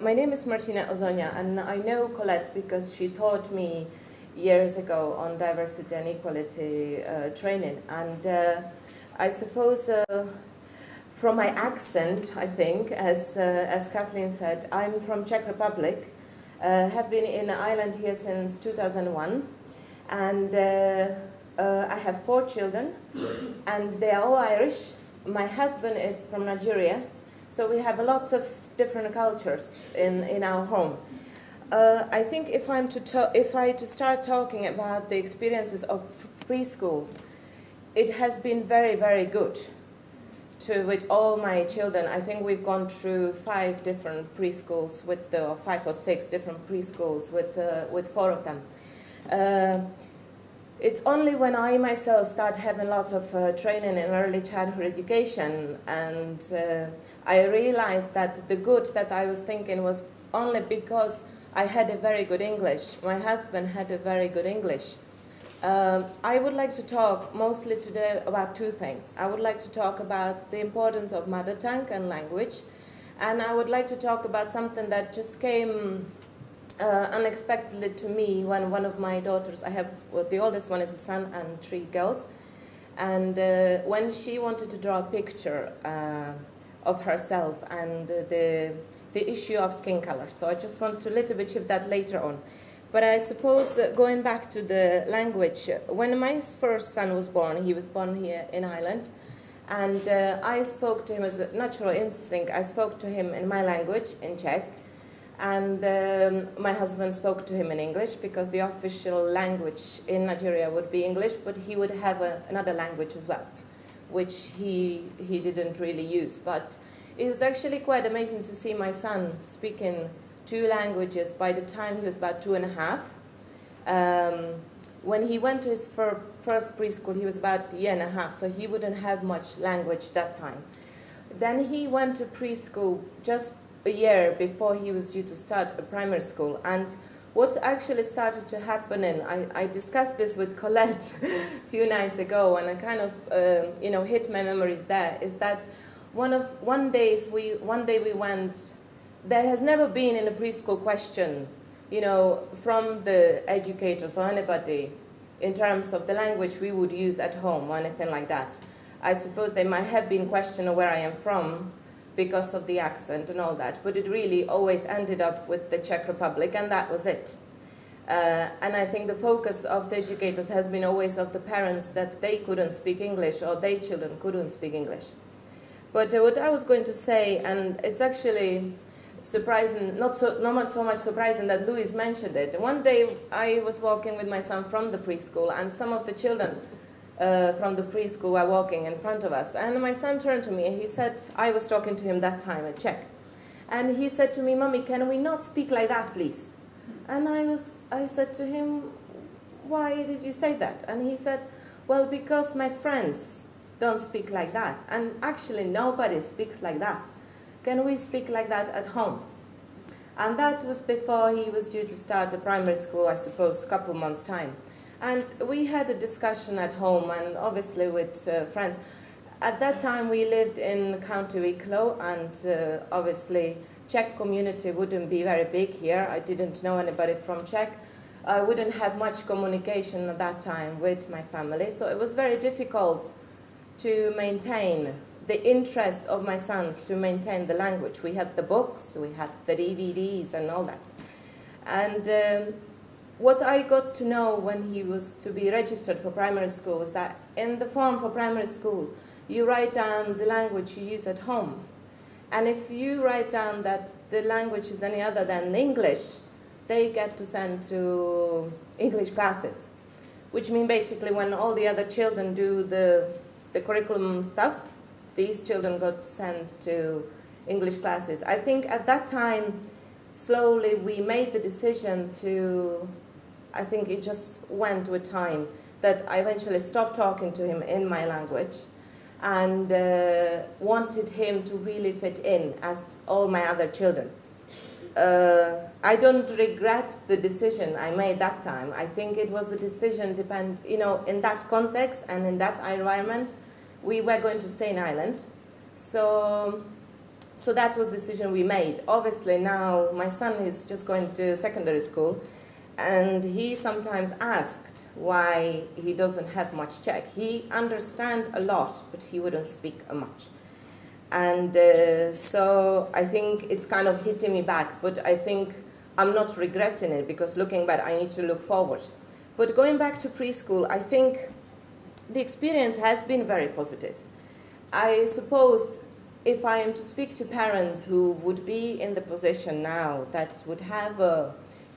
My name is Martina Ozonyia, and I know Colette because she taught me years ago on diversity and equality training. And I suppose from my accent, I think, as Kathleen said, I'm from Czech Republic, have been in Ireland here since 2001, and I have 4 children, and they are all Irish. My husband is from Nigeria, so we have a lot of different cultures in our home. I think if I to start talking about the experiences of preschools, it has been very, very good with all my children. I think we've gone through 5 different preschools or 5 or 6 different preschools with 4 of them. It's only when I myself start having lots of training in early childhood education, and I realized that the good that I was thinking was only because I had a very good English. My husband had a very good English. I would like to talk mostly today about 2 things. I would like to talk about the importance of mother tongue and language, and I would like to talk about something that just came unexpectedly to me when one of my daughters, the oldest one is a son and 3 girls, and when she wanted to draw a picture of herself and the issue of skin color. So I just want to a little bit shift that later on. But I suppose going back to the language, when my first son was born, he was born here in Ireland, and I spoke to him as a natural instinct. I spoke to him in my language, in Czech, and my husband spoke to him in English because the official language in Nigeria would be English, but he would have another language as well, which he didn't really use. But it was actually quite amazing to see my son speaking 2 languages by the time he was about 2.5. When he went to his first preschool, he was about 1.5 years, so he wouldn't have much language that time. Then he went to preschool just a year before he was due to start a primary school. And what actually started to happen, and I discussed this with Colette a few nights ago, and I kind of hit my memories there, is that one day we went. There has never been in a preschool question, from the educators or anybody in terms of the language we would use at home or anything like that. I suppose they might have been questioning where I am from because of the accent and all that, but it really always ended up with the Czech Republic, and that was it. And I think the focus of the educators has been always of the parents that they couldn't speak English or their children couldn't speak English. But what I was going to say, and it's actually surprising, not so much surprising that Louise mentioned it. One day I was walking with my son from the preschool, and some of the children from the preschool were walking in front of us. And my son turned to me and he said, I was talking to him that time in Czech, and he said to me, "Mommy, can we not speak like that, please?" And I said to him, "Why did you say that?" And he said, "Well, because my friends don't speak like that, and actually nobody speaks like that. Can we speak like that at home?" And that was before he was due to start a primary school, I suppose, a couple months' time. And we had a discussion at home, and obviously with friends. At that time, we lived in County Wicklow, and obviously Czech community wouldn't be very big here. I didn't know anybody from Czech. I wouldn't have much communication at that time with my family, so it was very difficult to maintain the interest of my son, to maintain the language. We had the books, we had the DVDs and all that. And what I got to know when he was to be registered for primary school is that in the form for primary school, you write down the language you use at home. And if you write down that the language is any other than English, they get to send to English classes, which means basically when all the other children do the curriculum stuff, these children got sent to English classes. I think at that time, slowly we made the decision I think it just went with time, that I eventually stopped talking to him in my language and wanted him to really fit in as all my other children. I don't regret the decision I made that time. I think it was the decision in that context and in that environment, we were going to stay in Ireland. So So that was the decision we made. Obviously now my son is just going to secondary school, and he sometimes asked why he doesn't have much Czech. He understands a lot, but he wouldn't speak much. And so I think it's kind of hitting me back, but I think I'm not regretting it, because looking back, I need to look forward. But going back to preschool, I think the experience has been very positive. I suppose if I am to speak to parents who would be in the position now that would have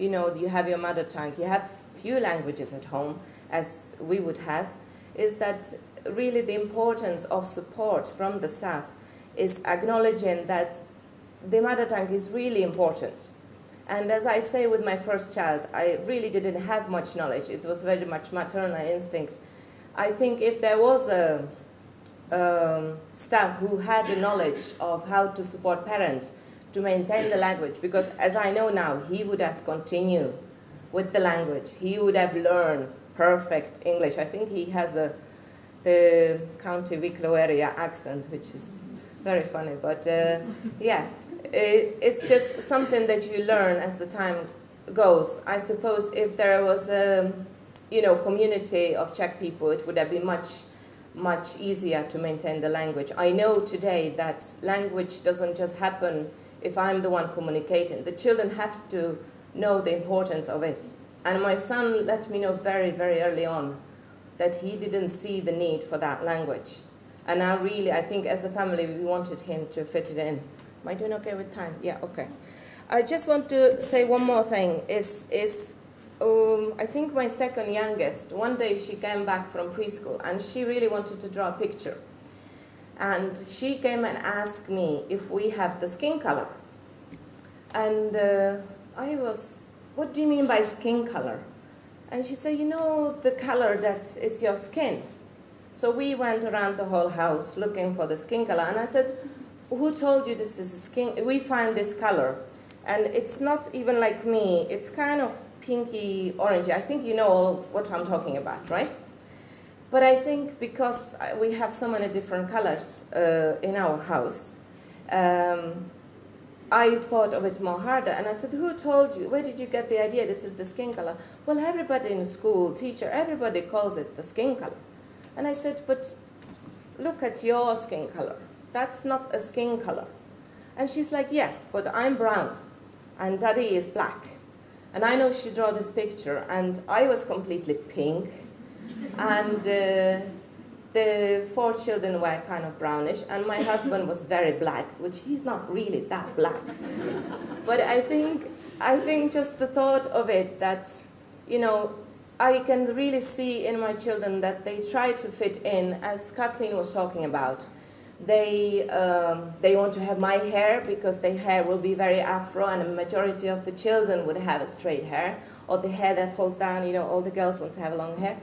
you have your mother tongue, you have few languages at home, as we would have, is that really the importance of support from the staff is acknowledging that the mother tongue is really important. And as I say with my first child, I really didn't have much knowledge. It was very much maternal instinct. I think if there was a staff who had the knowledge of how to support parents to maintain the language, because as I know now, he would have continued with the language. He would have learned perfect English. I think he has the County Wicklow area accent, which is very funny. But it's just something that you learn as the time goes. I suppose if there was a community of Czech people, it would have been much easier to maintain the language. I know today that language doesn't just happen if I'm the one communicating. The children have to know the importance of it. And my son let me know very, very early on that he didn't see the need for that language. And now really, I think as a family, we wanted him to fit it in. Am I doing okay with time? Yeah, okay. I just want to say one more thing. I think my second youngest, one day she came back from preschool and she really wanted to draw a picture. And she came and asked me if we have the skin color. And I was, what do you mean by skin color? And she said, the color that it's your skin. So we went around the whole house looking for the skin color. And I said, who told you this is skin? We find this color. And it's not even like me. It's kind of pinky orangey. I think you know what I'm talking about, right? But I think because we have so many different colors in our house, I thought of it more harder. And I said, who told you? Where did you get the idea this is the skin color? Well, everybody in school, teacher, everybody calls it the skin color. And I said, but look at your skin color. That's not a skin color. And she's like, yes, but I'm brown and Daddy is black. And I know she drew this picture, and I was completely pink. And the 4 children were kind of brownish, and my husband was very black, which he's not really that black. But I think just the thought of it that, I can really see in my children that they try to fit in, as Kathleen was talking about. They want to have my hair because their hair will be very afro, and a majority of the children would have a straight hair, or the hair that falls down, all the girls want to have long hair.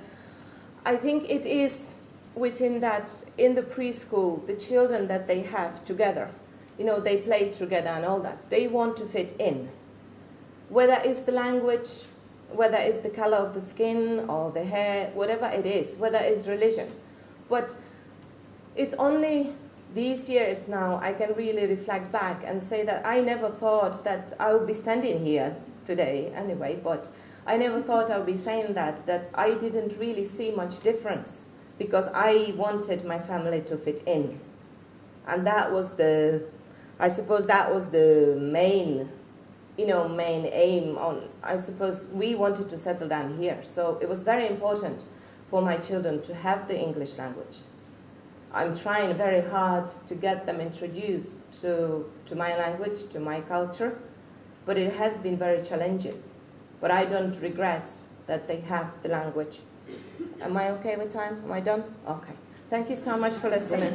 I think it is within that, in the preschool, the children that they have together, they play together and all that, they want to fit in. Whether it's the language, whether it's the color of the skin or the hair, whatever it is, whether it's religion. But it's only these years now I can really reflect back and say that I never thought that I would be standing here today anyway, but I never thought I would be saying that I didn't really see much difference because I wanted my family to fit in. And that was I suppose that was the main aim on, I suppose we wanted to settle down here. So it was very important for my children to have the English language. I'm trying very hard to get them introduced to my language, to my culture, but it has been very challenging. But I don't regret that they have the language. Am I okay with time? Am I done? Okay. Thank you so much for listening.